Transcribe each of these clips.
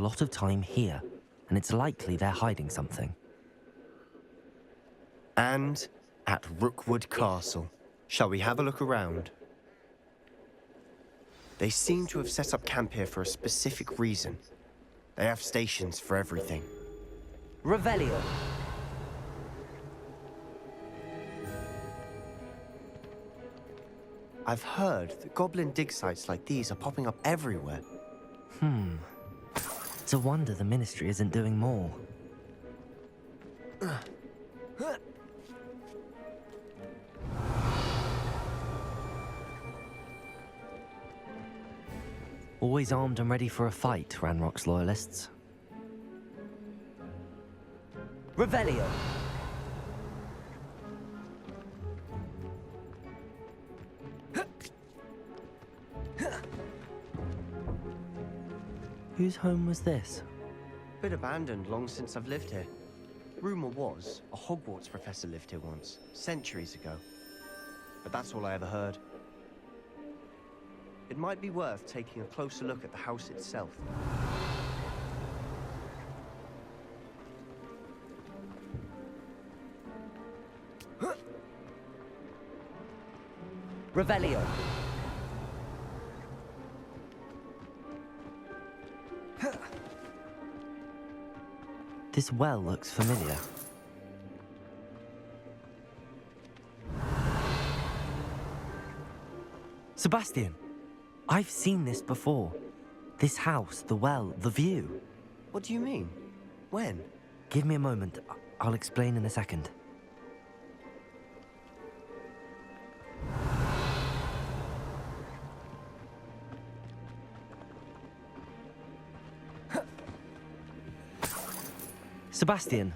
lot of time here, and it's likely they're hiding something. And at Rookwood Castle. Shall we have a look around? They seem to have set up camp here for a specific reason. They have stations for everything. Revelio. I've heard that goblin dig sites like these are popping up everywhere. It's a wonder the Ministry isn't doing more. Always armed and ready for a fight, Ranrock's loyalists. Revelio! Whose home was this? Bit abandoned long since I've lived here. Rumor was a Hogwarts professor lived here once, centuries ago. But that's all I ever heard. It might be worth taking a closer look at the house itself. Revelio. This well looks familiar. Sebastian, I've seen this before. This house, the well, the view. What do you mean? When? Give me a moment. I'll explain in a second. Sebastian,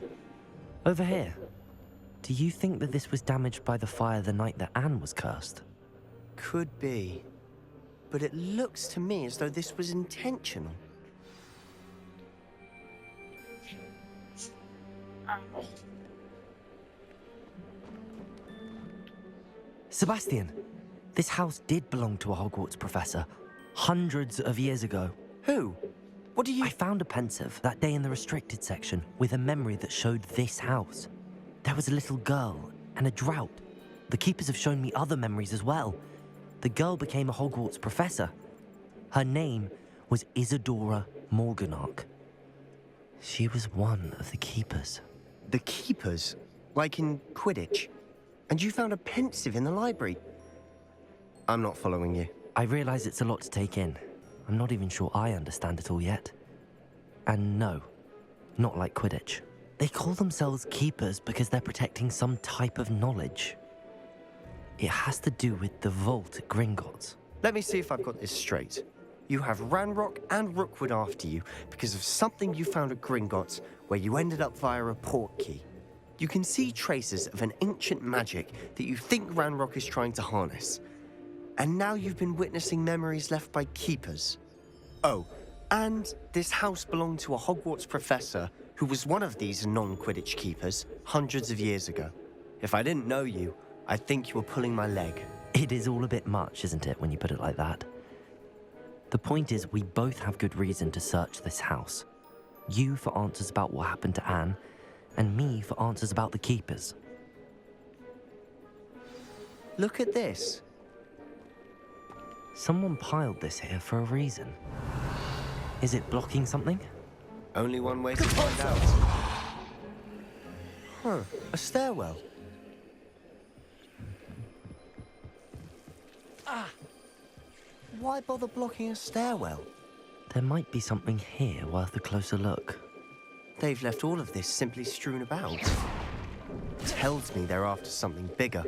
over here. Do you think that this was damaged by the fire the night that Anne was cursed? Could be. But it looks to me as though this was intentional. Sebastian, this house did belong to a Hogwarts professor, hundreds of years ago. Who? What do you... I found a pensive that day in the restricted section with a memory that showed this house. There was a little girl and a drought. The keepers have shown me other memories as well. The girl became a Hogwarts professor. Her name was Isadora Morganach. She was one of the keepers. The keepers? Like in Quidditch? And you found a pensive in the library? I'm not following you. I realize it's a lot to take in. I'm not even sure I understand it all yet. And no, not like Quidditch. They call themselves keepers because they're protecting some type of knowledge. It has to do with the vault at Gringotts. Let me see if I've got this straight. You have Ranrock and Rookwood after you because of something you found at Gringotts where you ended up via a port key. You can see traces of an ancient magic that you think Ranrock is trying to harness. And now you've been witnessing memories left by keepers. Oh, and this house belonged to a Hogwarts professor who was one of these non-Quidditch keepers hundreds of years ago. If I didn't know you, I'd think you were pulling my leg. It is all a bit much, isn't it, when you put it like that? The point is, we both have good reason to search this house. You for answers about what happened to Anne, and me for answers about the keepers. Look at this. Someone piled this here for a reason. Is it blocking something? Only one way to find out. Huh, a stairwell. Why bother blocking a stairwell? There might be something here worth a closer look. They've left all of this simply strewn about. Tells me they're after something bigger.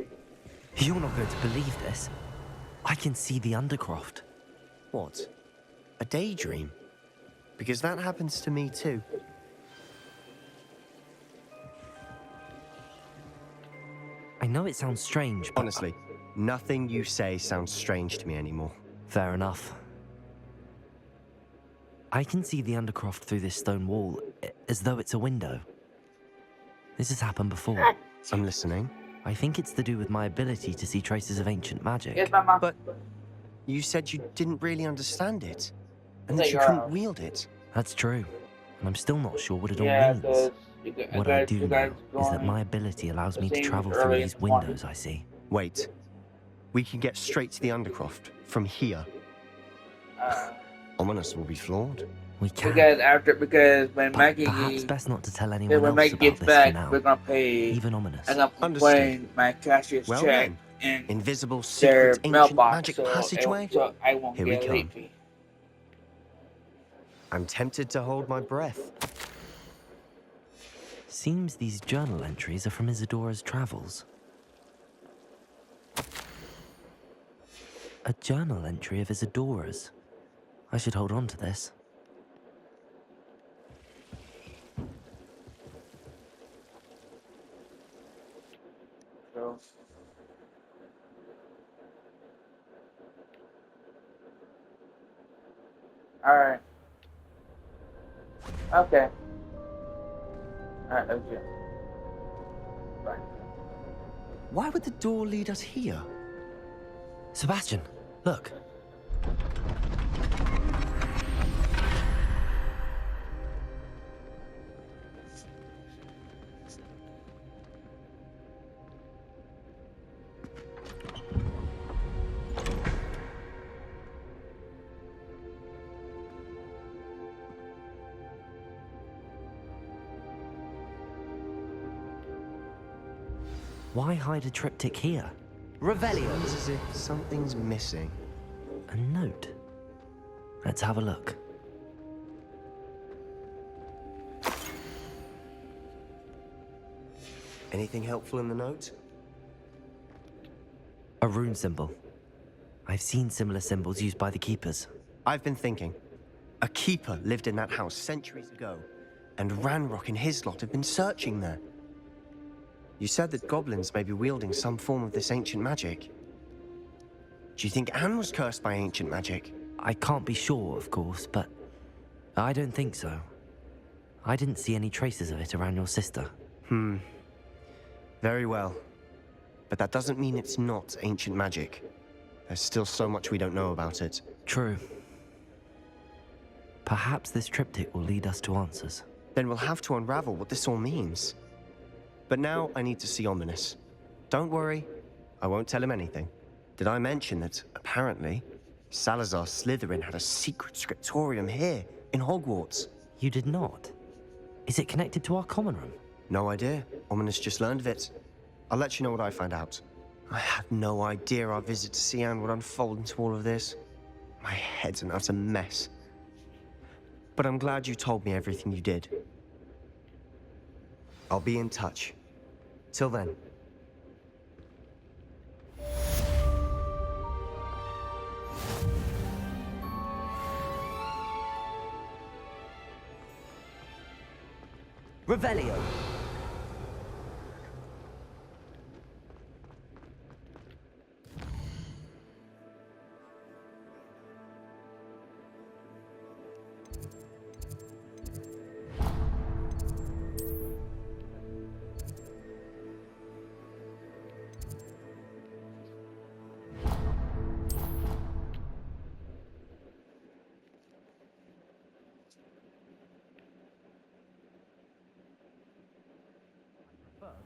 You're not going to believe this. I can see the Undercroft. What? A daydream? Because that happens to me too. I know it sounds strange, but... Honestly, nothing you say sounds strange to me anymore. Fair enough. I can see the Undercroft through this stone wall, as though it's a window. This has happened before. I'm listening. I think it's to do with my ability to see traces of ancient magic. Yes, Mama. But you said you didn't really understand it, and that you couldn't wield it. That's true. And I'm still not sure what it all Yeah, means. because What I do you guys know is that going my ability allows the me to same travel through early these in the morning. windows I see. Wait. We can get straight to the Undercroft from here. Ominous will be floored. We can. Because when But Maggie perhaps best not to tell then anyone when else Maggie about gets this for back, now. we're gonna pay. Even Ominous. I'm gonna Understood. put my cashier's Well check then, in invisible, their secret, ancient mailbox, magic so passageway? I won't Here we get a late come. fee. I'm tempted to hold my breath. Seems these journal entries are from Isadora's travels. A journal entry of Isadora's. I should hold on to this. So. Alright. Okay. Alright, let's go. Bye. Why would the door lead us here? Sebastian, look. Why hide a triptych here? Revelio! Seems as if something's missing. A note. Let's have a look. Anything helpful in the note? A rune symbol. I've seen similar symbols used by the keepers. I've been thinking. A keeper lived in that house centuries ago, and Ranrock and his lot have been searching there. You said that goblins may be wielding some form of this ancient magic. Do you think Anne was cursed by ancient magic? I can't be sure, of course, but I don't think so. I didn't see any traces of it around your sister. Very well. But that doesn't mean it's not ancient magic. There's still so much we don't know about it. True. Perhaps this triptych will lead us to answers. Then we'll have to unravel what this all means. But now I need to see Ominous. Don't worry, I won't tell him anything. Did I mention that, apparently, Salazar Slytherin had a secret scriptorium here, in Hogwarts? You did not? Is it connected to our common room? No idea. Ominous just learned of it. I'll let you know what I find out. I had no idea our visit to Cian would unfold into all of this. My head's an utter mess. But I'm glad you told me everything you did. I'll be in touch. Till then. Revelio!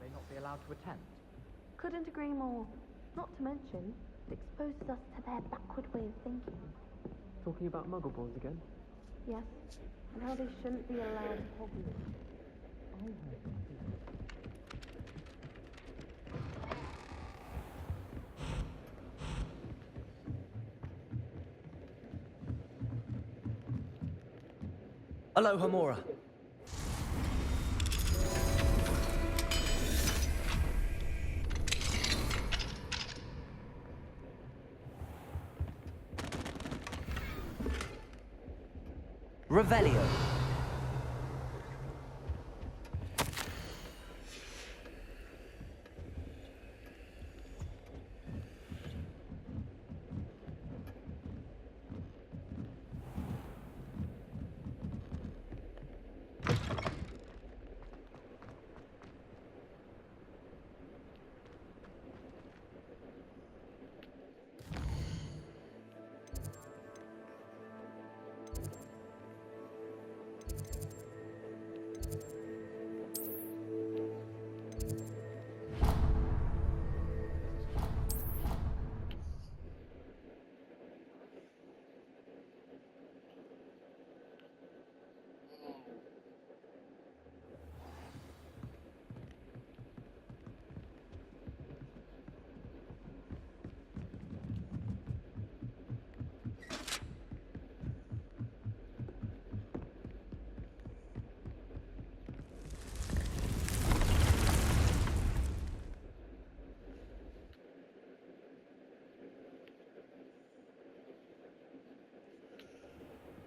They not be allowed to attend. Couldn't agree more. Not to mention, it exposes us to their backward way of thinking. Talking about muggleborns again? Yes, and how they shouldn't be allowed in Hogwarts. Aloha Mora. Revelio.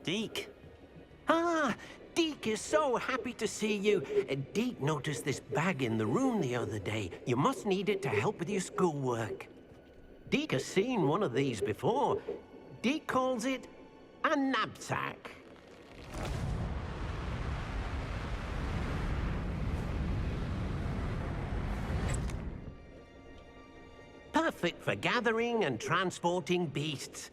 Deke. Ah, Deke is so happy to see you. Deke noticed this bag in the room the other day. You must need it to help with your schoolwork. Deke has seen one of these before. Deke calls it a knapsack. Perfect for gathering and transporting beasts.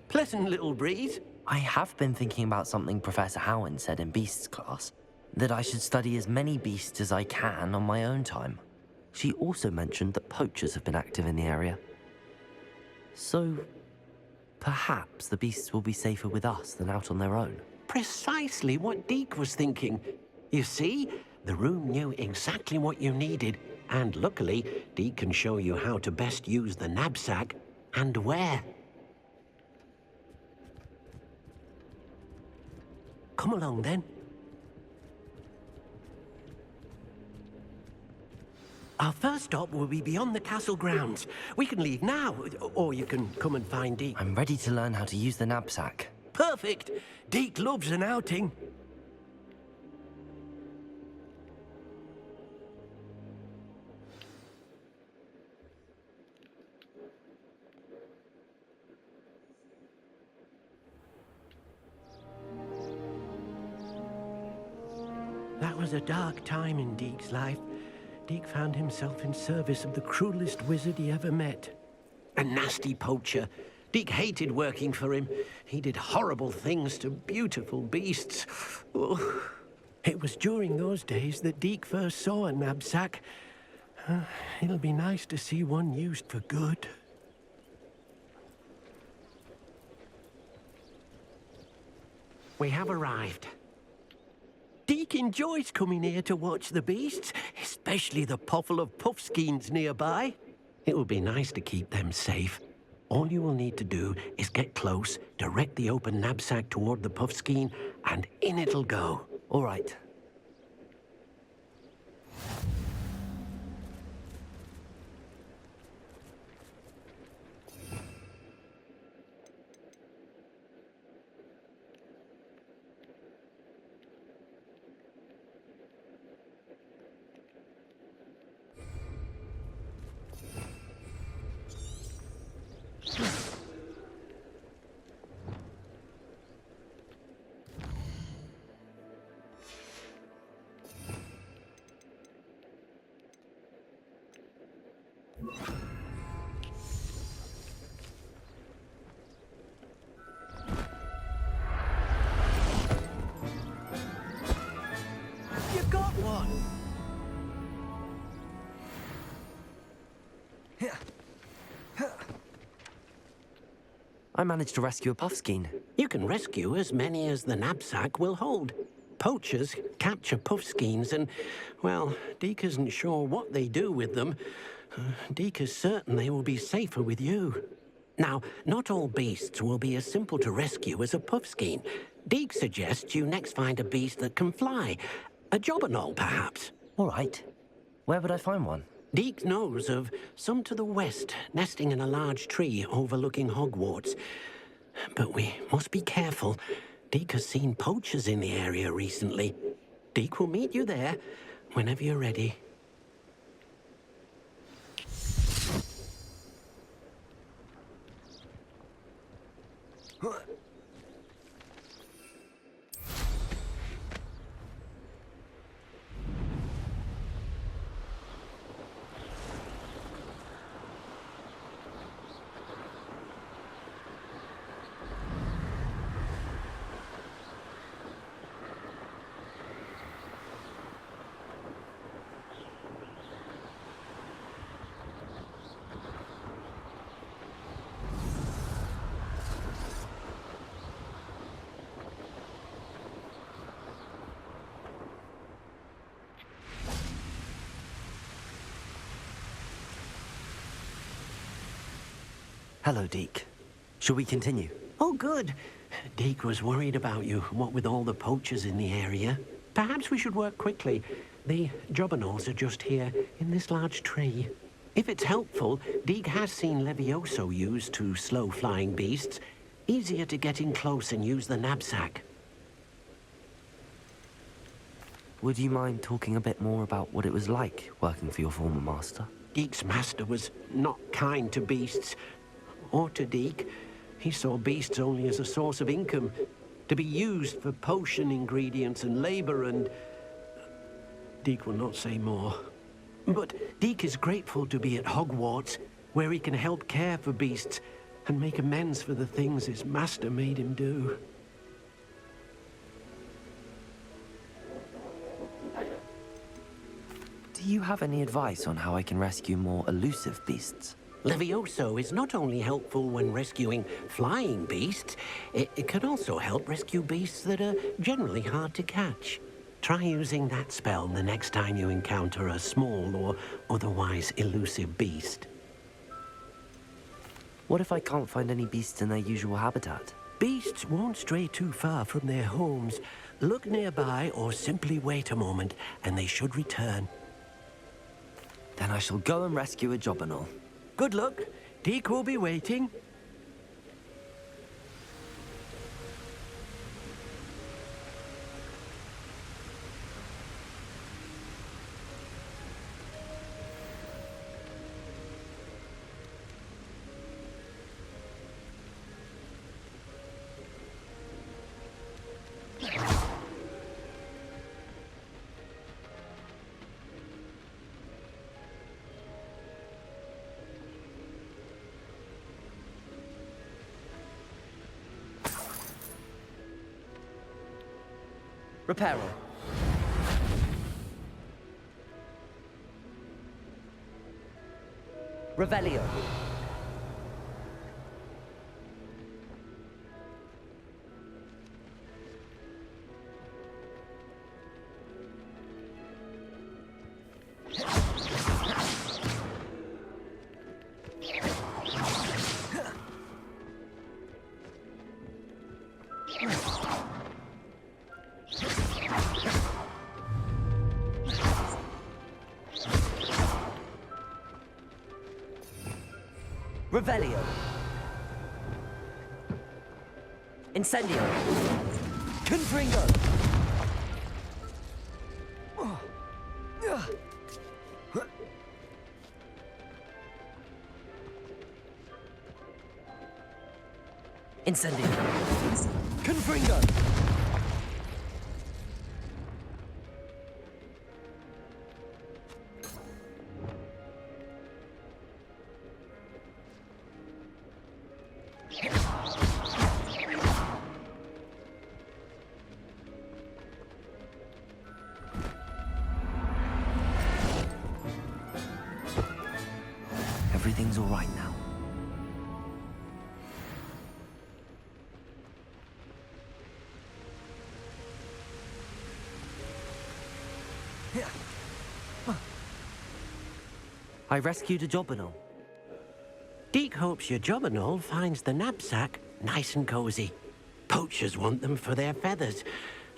Pleasant little breeze. I have been thinking about something Professor Howard said in Beasts class, that I should study as many beasts as I can on my own time. She also mentioned that poachers have been active in the area. So, perhaps the beasts will be safer with us than out on their own. Precisely what Deke was thinking. You see, the room knew exactly what you needed, and luckily, Deke can show you how to best use the knapsack and where. Come along, then. Our first stop will be beyond the castle grounds. We can leave now, or you can come and find Deke. I'm ready to learn how to use the knapsack. Perfect! Deke loves an outing. That was a dark time in Deke's life. Deke found himself in service of the cruelest wizard he ever met. A nasty poacher. Deke hated working for him. He did horrible things to beautiful beasts. Oh. It was during those days that Deke first saw a knapsack. It'll be nice to see one used for good. We have arrived. Deke enjoys coming here to watch the beasts, especially the puffle of puffskeins nearby. It will be nice to keep them safe. All you will need to do is get close, direct the open knapsack toward the puffskein, and in it'll go. All right. You got one! I managed to rescue a puffskein. You can rescue as many as the knapsack will hold. Poachers capture puffskeins and, well, Deke isn't sure what they do with them. Deke is certain they will be safer with you. Now, not all beasts will be as simple to rescue as a puffskein. Deke suggests you next find a beast that can fly. A jobberknoll, perhaps. All right. Where would I find one? Deke knows of some to the west, nesting in a large tree overlooking Hogwarts. But we must be careful. Deke has seen poachers in the area recently. Deke will meet you there whenever you're ready. Hello, Deke. Shall we continue? Oh, good. Deke was worried about you, what with all the poachers in the area. Perhaps we should work quickly. The jobberknolls are just here, in this large tree. If it's helpful, Deke has seen Levioso used to slow flying beasts. Easier to get in close and use the knapsack. Would you mind talking a bit more about what it was like working for your former master? Deek's master was not kind to beasts, or to Deek. He saw beasts only as a source of income, to be used for potion ingredients and labor, and... Deek will not say more. But Deek is grateful to be at Hogwarts, where he can help care for beasts and make amends for the things his master made him do. Do you have any advice on how I can rescue more elusive beasts? Levioso is not only helpful when rescuing flying beasts, it can also help rescue beasts that are generally hard to catch. Try using that spell the next time you encounter a small or otherwise elusive beast. What if I can't find any beasts in their usual habitat? Beasts won't stray too far from their homes. Look nearby or simply wait a moment, and they should return. Then I shall go and rescue a Jobberknoll. Good luck. Deek will be waiting. Reparo. Revelio. Revelio. Incendio. Confringo. Incendio. Confringo. Everything's all right now. I rescued a Jobberknoll. Deek hopes your Jobberknoll finds the knapsack nice and cozy. Poachers want them for their feathers,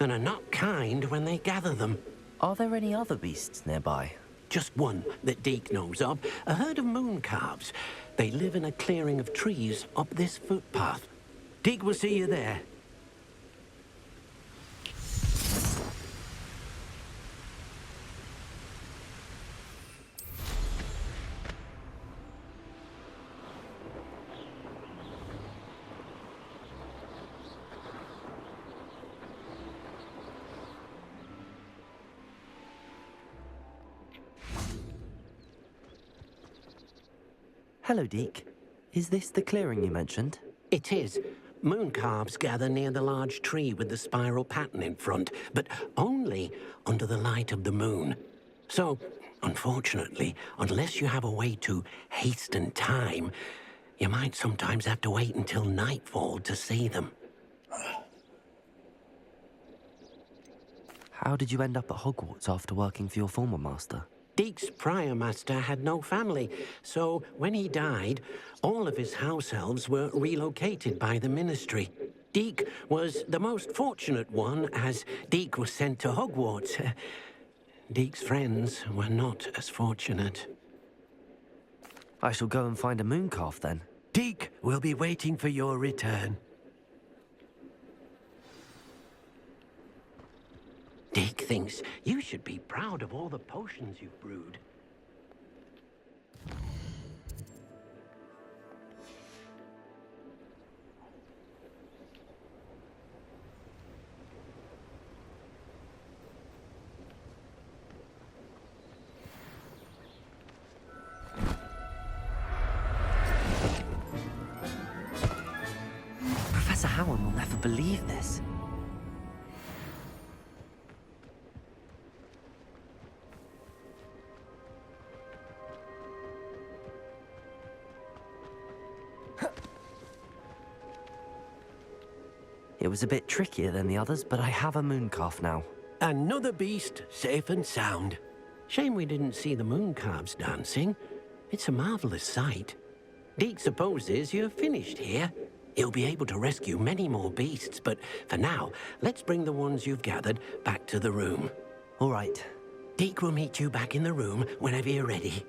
and are not kind when they gather them. Are there any other beasts nearby? Just one that Deek knows of, a herd of moon calves. They live in a clearing of trees up this footpath. Deek will see you there. Hello, Deek. Is this the clearing you mentioned? It is. Moon calves gather near the large tree with the spiral pattern in front, but only under the light of the moon. So, unfortunately, unless you have a way to hasten time, you might sometimes have to wait until nightfall to see them. How did you end up at Hogwarts after working for your former master? Deek's prior master had no family, so when he died, all of his house elves were relocated by the ministry. Deek was the most fortunate one, as Deek was sent to Hogwarts. Deek's friends were not as fortunate. I shall go and find a mooncalf then. Deek will be waiting for your return. Dick thinks you should be proud of all the potions you've brewed. Professor Howard will never believe this. It was a bit trickier than the others, but I have a moon calf now. Another beast, safe and sound. Shame we didn't see the moon calves dancing. It's a marvelous sight. Deke supposes you're finished here. He'll be able to rescue many more beasts, but for now, let's bring the ones you've gathered back to the room. All right. Deke will meet you back in the room whenever you're ready.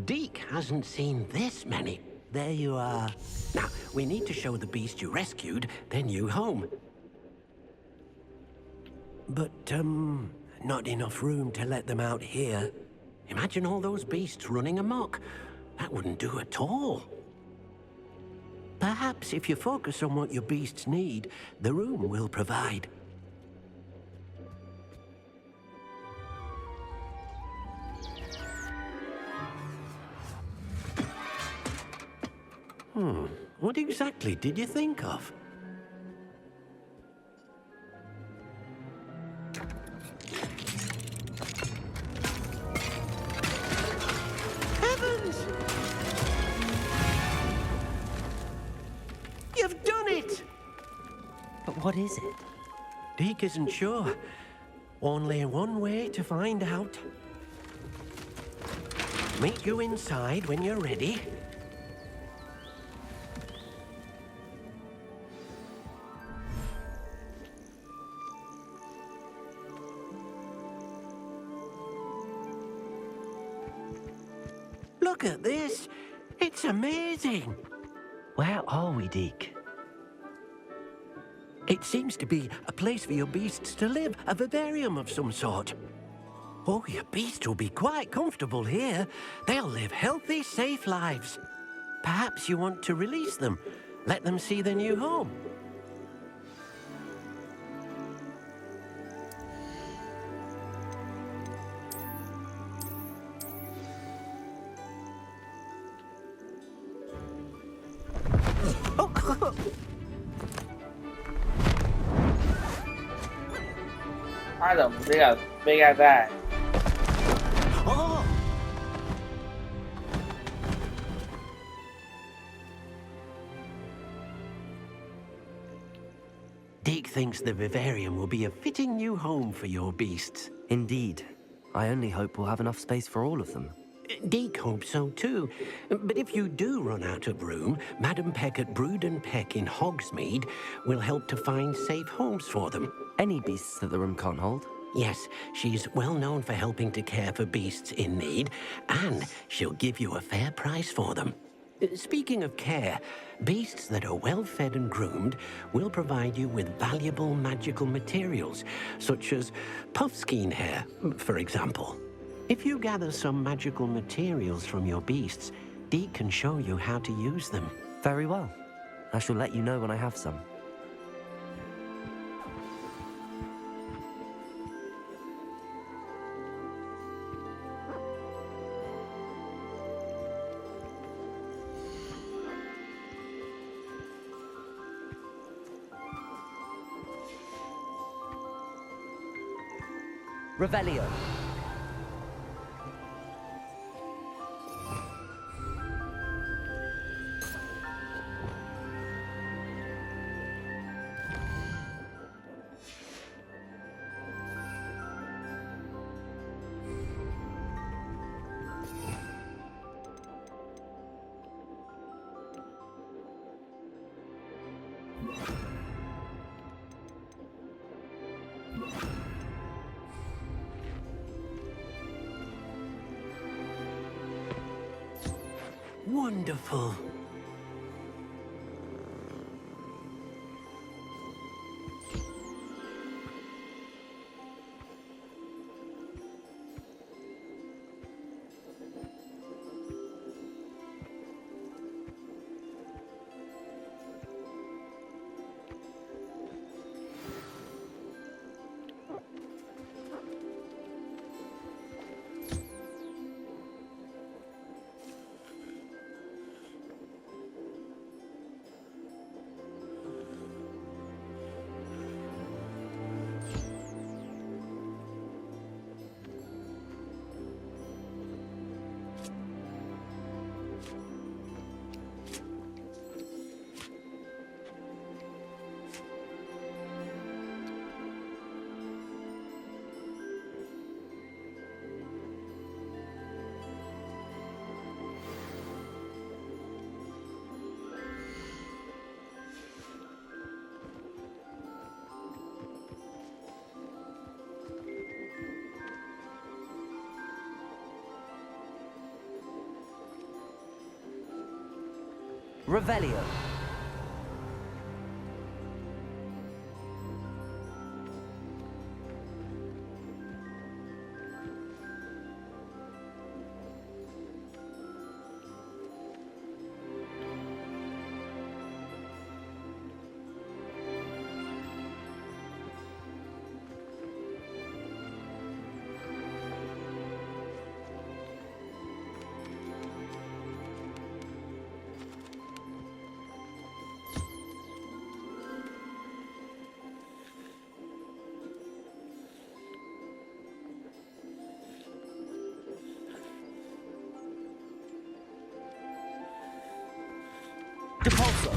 Deke hasn't seen this many. There you are. Now, we need to show the beast you rescued their new home. But, not enough room to let them out here. Imagine all those beasts running amok. That wouldn't do at all. Perhaps if you focus on what your beasts need, the room will provide. What exactly did you think of? Heavens! You've done it! But what is it? Deke isn't sure. Only one way to find out. Meet you inside when you're ready. Look at this. It's amazing. Where are we, Deke? It seems to be a place for your beasts to live, a vivarium of some sort. Oh, your beasts will be quite comfortable here. They'll live healthy, safe lives. Perhaps you want to release them, let them see their new home. I don't big as that. Oh! Deke thinks the vivarium will be a fitting new home for your beasts. Indeed. I only hope we'll have enough space for all of them. Deke hopes so too. But if you do run out of room, Madam Peck at Brood and Peck in Hogsmeade will help to find safe homes for them. Any beasts that the room can't hold? Yes, she's well known for helping to care for beasts in need, and she'll give you a fair price for them. Speaking of care, beasts that are well fed and groomed will provide you with valuable magical materials, such as puffskein hair, for example. If you gather some magical materials from your beasts, Deke can show you how to use them. Very well. I shall let you know when I have some. Revelio. Wonderful. Revelio. Depulso.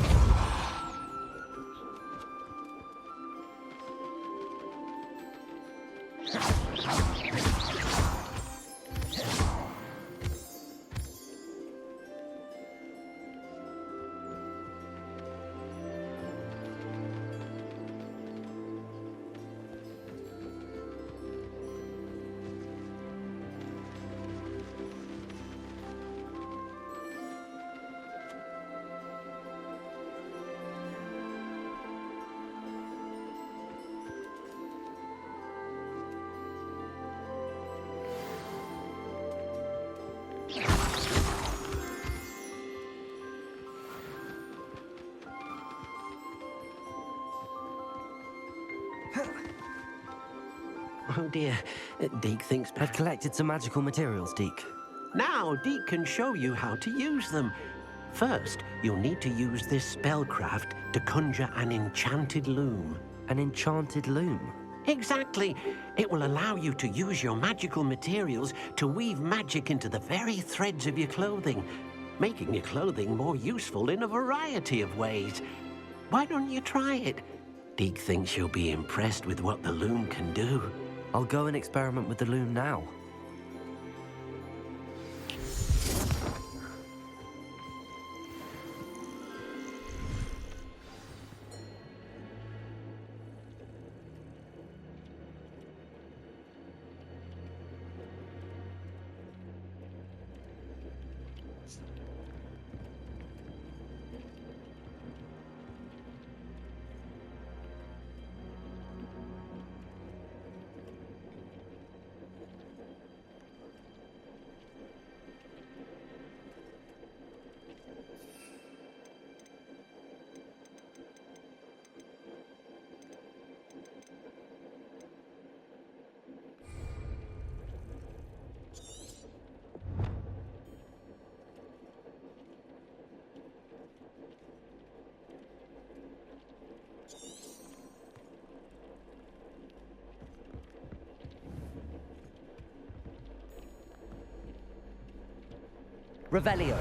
Oh dear, Deke thinks... I've collected some magical materials, Deke. Now, Deke can show you how to use them. First, you'll need to use this spellcraft to conjure an enchanted loom. An enchanted loom. Exactly. It will allow you to use your magical materials to weave magic into the very threads of your clothing, making your clothing more useful in a variety of ways. Why don't you try it? Deke thinks you'll be impressed with what the loom can do. I'll go and experiment with the loom now. Revelio.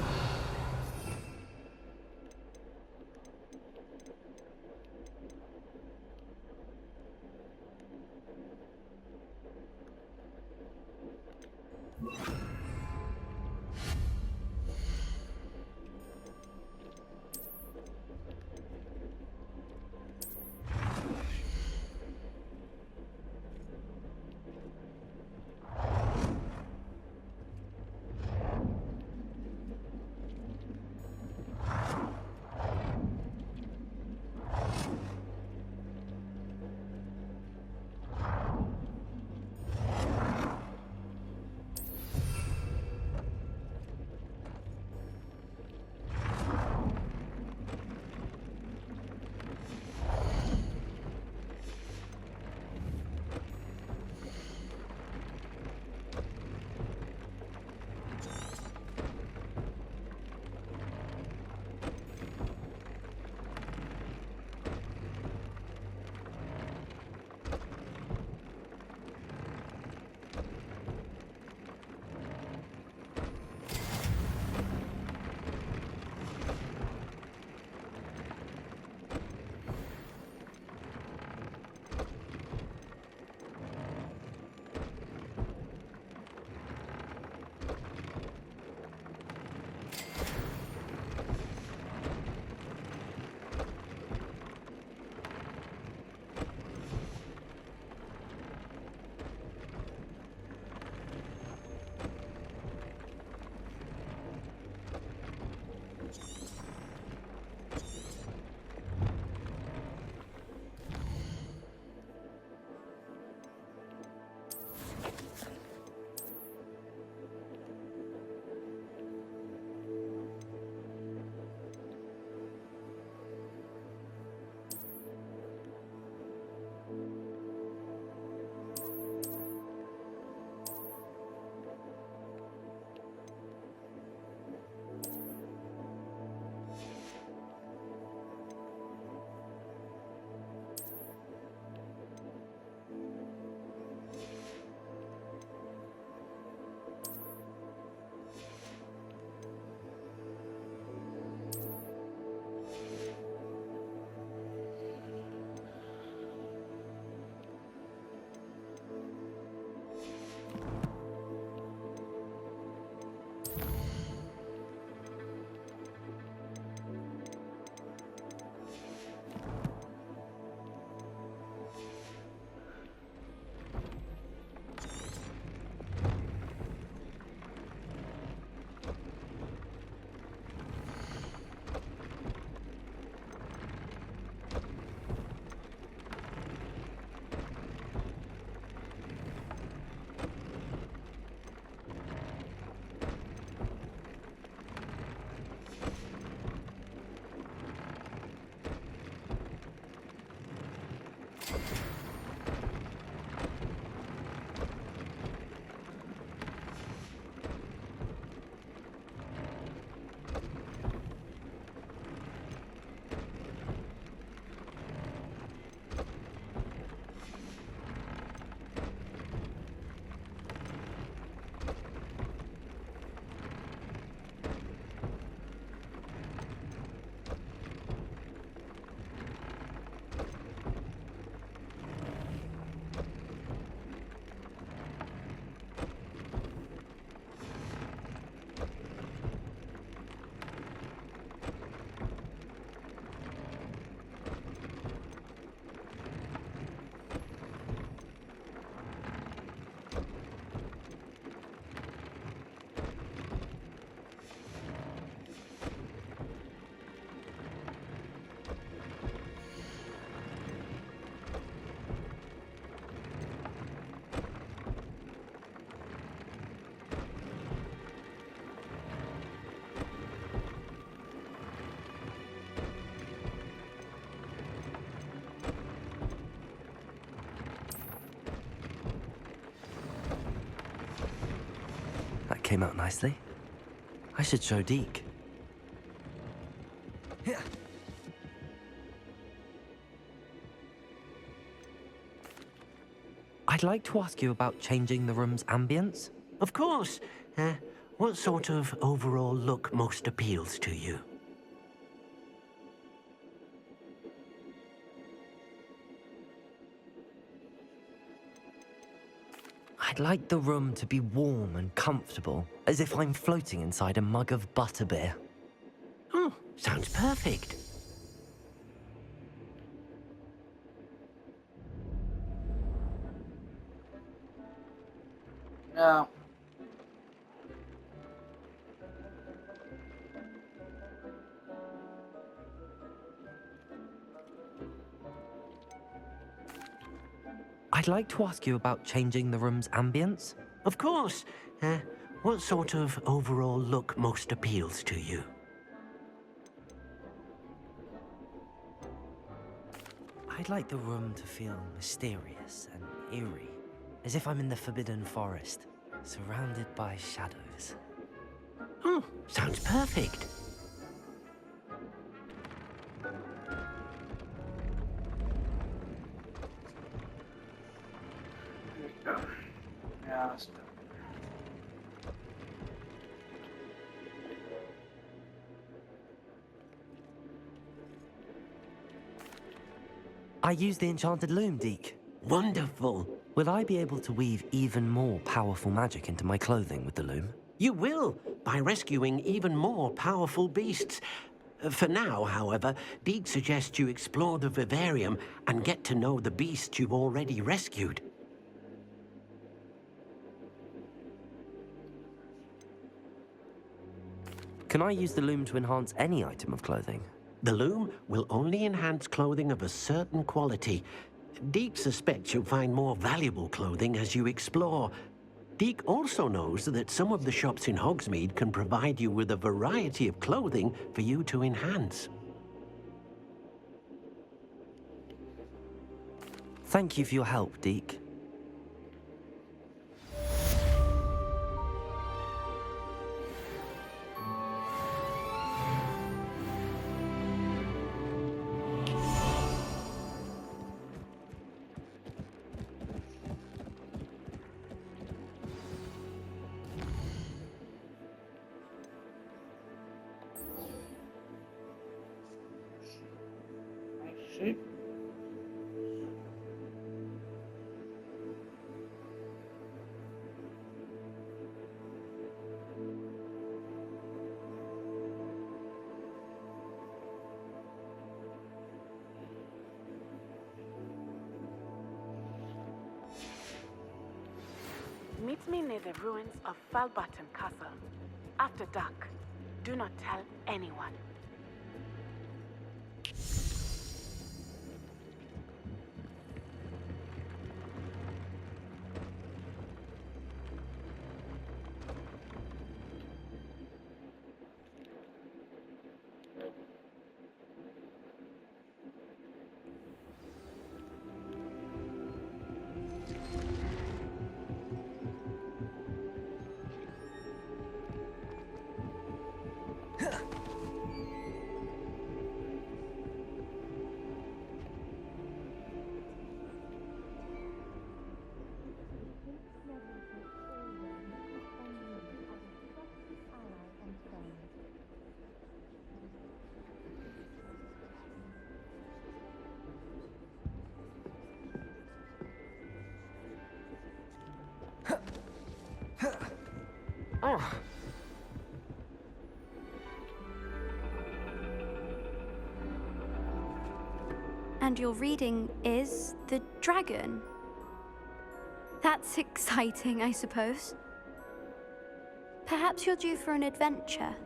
came out nicely. I should show Deke. I'd like to ask you about changing the room's ambience. Of course. What sort of overall look most appeals to you? I'd like the room to be warm and comfortable, as if I'm floating inside a mug of butterbeer. Oh, sounds perfect. Yeah. I'd like to ask you about changing the room's ambience. Of course. What sort of overall look most appeals to you? I'd like the room to feel mysterious and eerie, as if I'm in the Forbidden Forest, surrounded by shadows. Oh, sounds perfect. Yeah. I use the enchanted loom, Deke. Wonderful. Will I be able to weave even more powerful magic into my clothing with the loom? You will, by rescuing even more powerful beasts. For now, however, Deke suggests you explore the vivarium and get to know the beasts you've already rescued. Can I use the loom to enhance any item of clothing? The loom will only enhance clothing of a certain quality. Deke suspects you'll find more valuable clothing as you explore. Deke also knows that some of the shops in Hogsmeade can provide you with a variety of clothing for you to enhance. Thank you for your help, Deke. See? Meet me near the ruins of Falbutton Castle. After dark. Do not tell anyone. And your reading is the dragon. That's exciting, I suppose. Perhaps you're due for an adventure.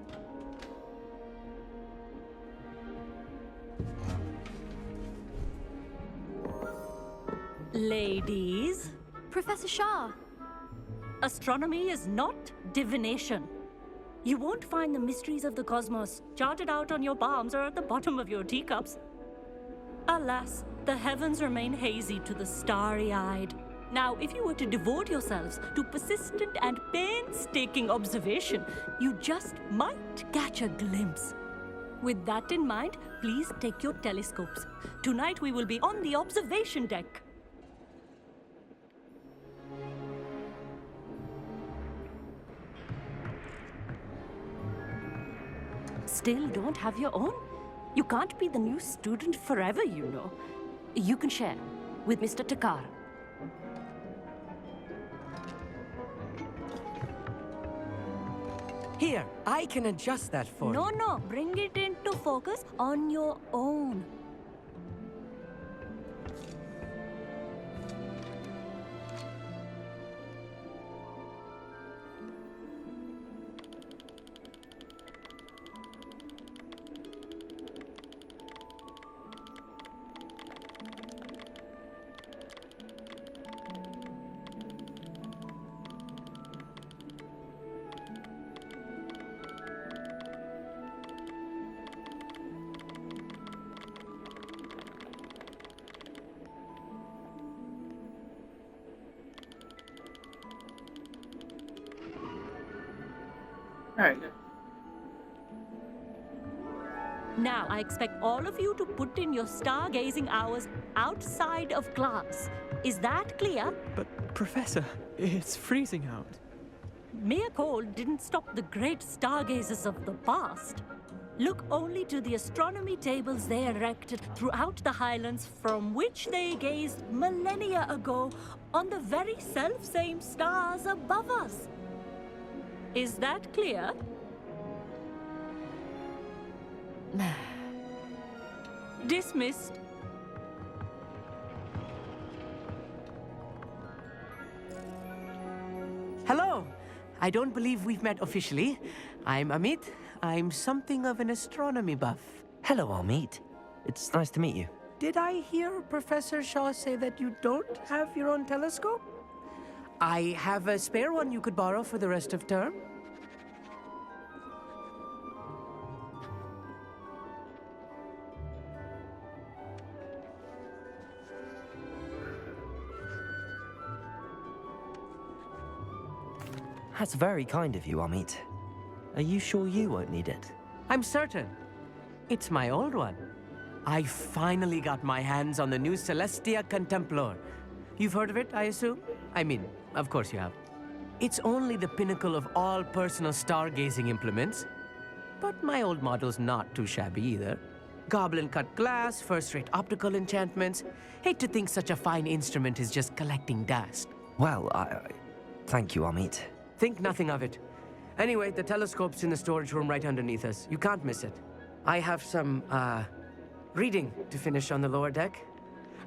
Ladies, Professor Shah. astronomy is not divination. You won't find the mysteries of the cosmos charted out on your palms or at the bottom of your teacups. Alas, the heavens remain hazy to the starry-eyed. Now, if you were to devote yourselves to persistent and painstaking observation, you just might catch a glimpse. With that in mind, please take your telescopes. Tonight we will be on the observation deck. Still don't have your own? You can't be the new student forever, you know. You can share with Mr. Takar. Here, I can adjust that for you. No, bring it into focus on your own. Alright, good. Now, I expect all of you to put in your stargazing hours outside of class. Is that clear? But, Professor, it's freezing out. Mere cold didn't stop the great stargazers of the past. Look only to the astronomy tables they erected throughout the highlands from which they gazed millennia ago on the very self-same stars above us. Is that clear? Dismissed. Hello. I don't believe we've met officially. I'm Amit. I'm something of an astronomy buff. Hello, Amit. It's nice to meet you. Did I hear Professor Shaw say that you don't have your own telescope? I have a spare one you could borrow for the rest of term. That's very kind of you, Amit. Are you sure you won't need it? I'm certain. It's my old one. I finally got my hands on the new Celestia Contemplar. You've heard of it, I assume? I mean, of course you have. It's only the pinnacle of all personal stargazing implements. But my old model's not too shabby either. Goblin-cut glass, first-rate optical enchantments. Hate to think such a fine instrument is just collecting dust. Well, thank you, Amit. Think nothing of it. Anyway, the telescope's in the storage room right underneath us. You can't miss it. I have some, reading to finish on the lower deck.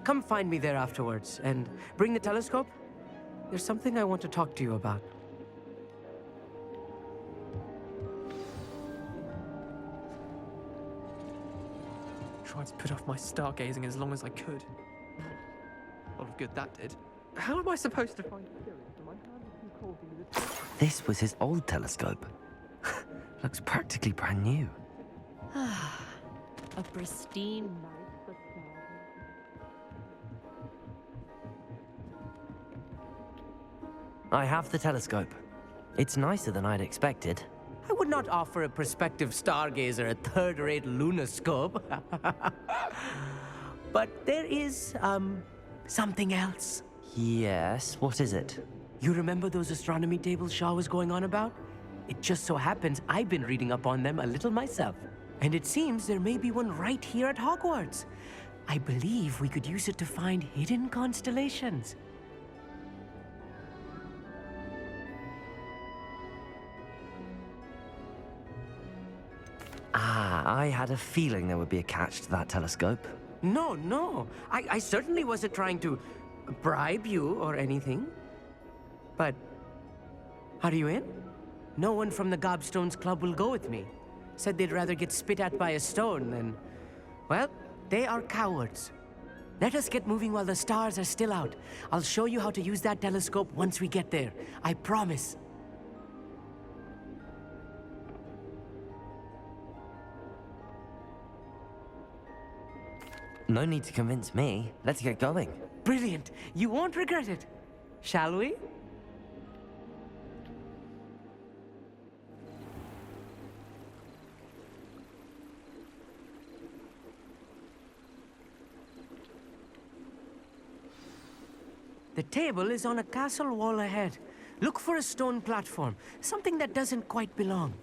Come find me there afterwards, and bring the telescope. There's something I want to talk to you about. Tried to put off my stargazing as long as I could. A lot of good that did. How am I supposed to find Sirius when my hand is too cold to use it? This was his old telescope. Looks practically brand new. A pristine night for stars. I have the telescope. It's nicer than I'd expected. I would not offer a prospective stargazer a third-rate lunoscope. But there is, something else. Yes, what is it? You remember those astronomy tables Shaw was going on about? It just so happens I've been reading up on them a little myself. And it seems there may be one right here at Hogwarts. I believe we could use it to find hidden constellations. I had a feeling there would be a catch to that telescope. No. I certainly wasn't trying to bribe you or anything. But are you in? No one from the Gobstones Club will go with me. Said they'd rather get spit at by a stone than... Well, they are cowards. Let us get moving while the stars are still out. I'll show you how to use that telescope once we get there. I promise. No need to convince me. Let's get going. Brilliant. You won't regret it. Shall we? The table is on a castle wall ahead. Look for a stone platform, something that doesn't quite belong.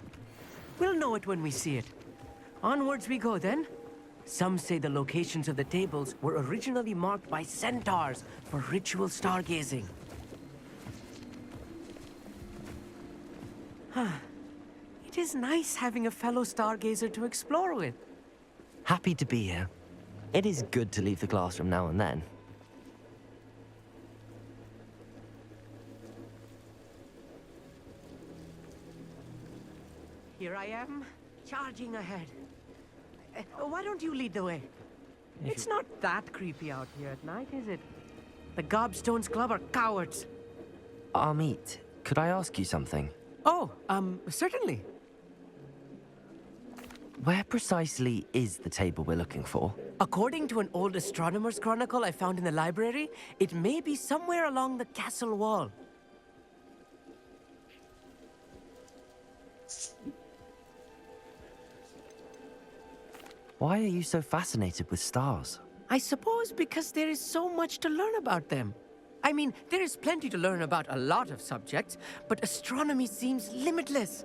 We'll know it when we see it. Onwards we go then. Some say the locations of the tables were originally marked by centaurs for ritual stargazing. It is nice having a fellow stargazer to explore with. Happy to be here. It is good to leave the classroom now and then. Here I am, charging ahead. Why don't you lead the way? It's not that creepy out here at night, is it? The Gobstones Club are cowards. Amit, could I ask you something? Oh, certainly. Where precisely is the table we're looking for? According to an old astronomer's chronicle I found in the library, it may be somewhere along the castle wall. Why are you so fascinated with stars? I suppose because there is so much to learn about them. I mean, there is plenty to learn about a lot of subjects, but astronomy seems limitless.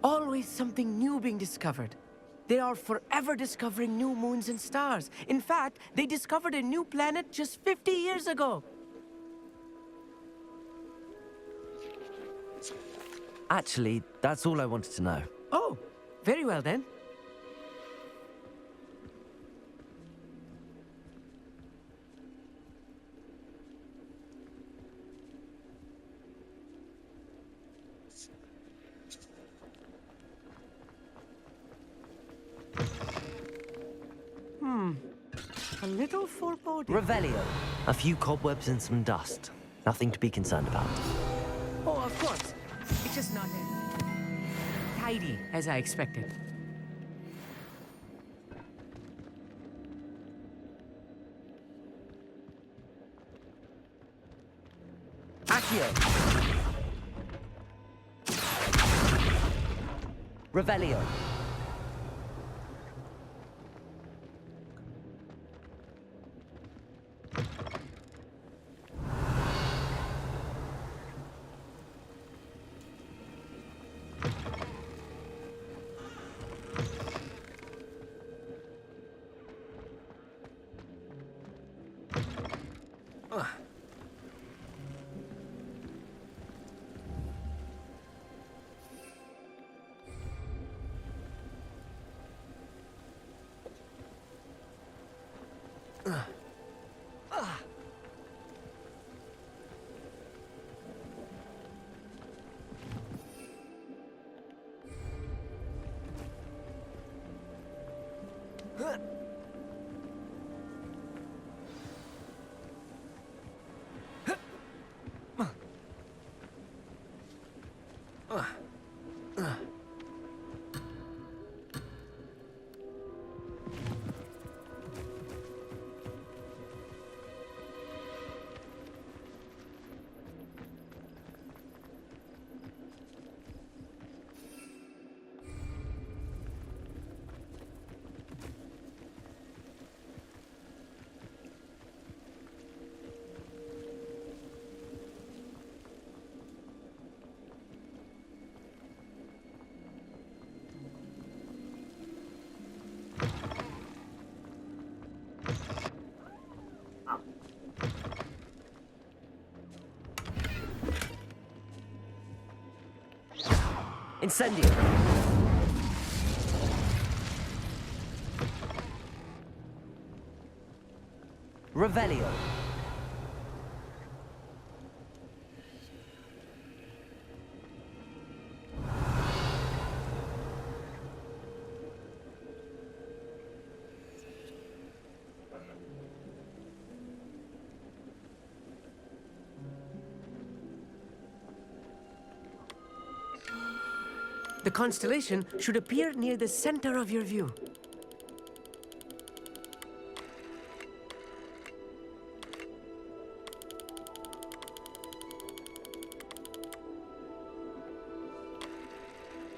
Always something new being discovered. They are forever discovering new moons and stars. In fact, they discovered a new planet just 50 years ago. Actually, that's all I wanted to know. Oh, very well then. A little foreboding. Revelio. A few cobwebs and some dust. Nothing to be concerned about. Oh, of course. It's just not as tidy as I expected. Accio. Revelio. Incendio. Revelio. The constellation should appear near the center of your view.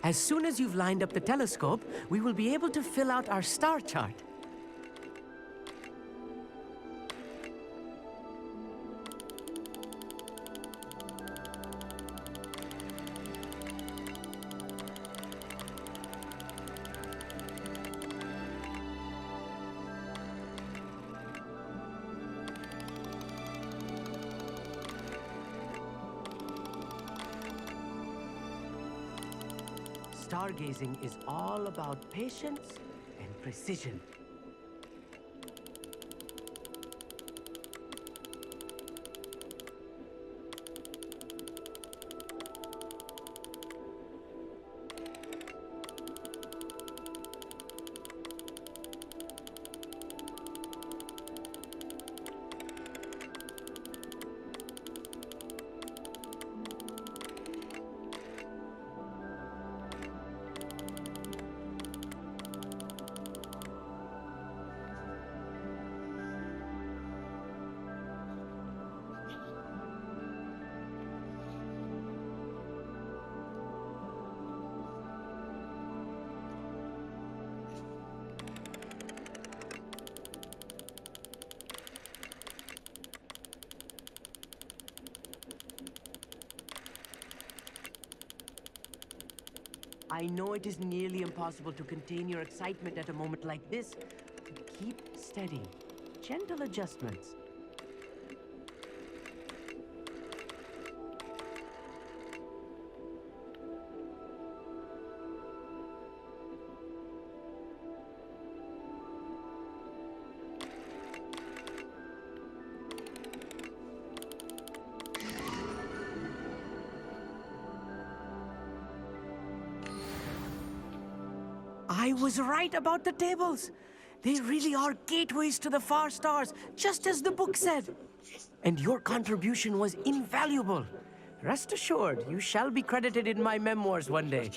As soon as you've lined up the telescope, we will be able to fill out our star chart. Stargazing is all about patience and precision. I know it is nearly impossible to contain your excitement at a moment like this. Keep steady. Gentle adjustments. I was right about the tables. They really are gateways to the far stars, just as the book said. And your contribution was invaluable. Rest assured, you shall be credited in my memoirs one day.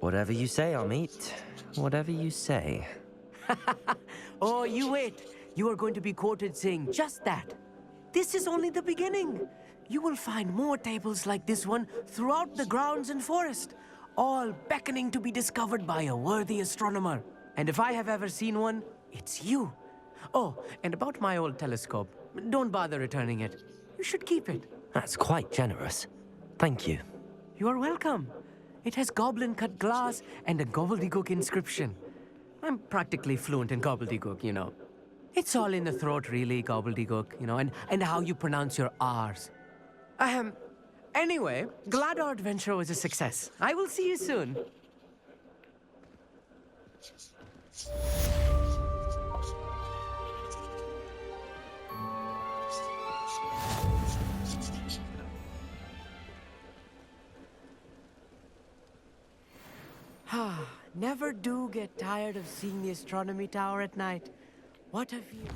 Whatever you say, Amit. Whatever you say. Oh, you wait. You are going to be quoted saying just that. This is only the beginning. You will find more tables like this one throughout the grounds and forest, all beckoning to be discovered by a worthy astronomer. And if I have ever seen one, it's you. Oh, and about my old telescope, don't bother returning it. You should keep it. That's quite generous. Thank you. You are welcome. It has goblin-cut glass and a gobbledygook inscription. I'm practically fluent in gobbledygook, you know. It's all in the throat, really, gobbledygook, you know, and how you pronounce your R's. Anyway, glad our adventure was a success. I will see you soon. Never do get tired of seeing the astronomy tower at night. What a view.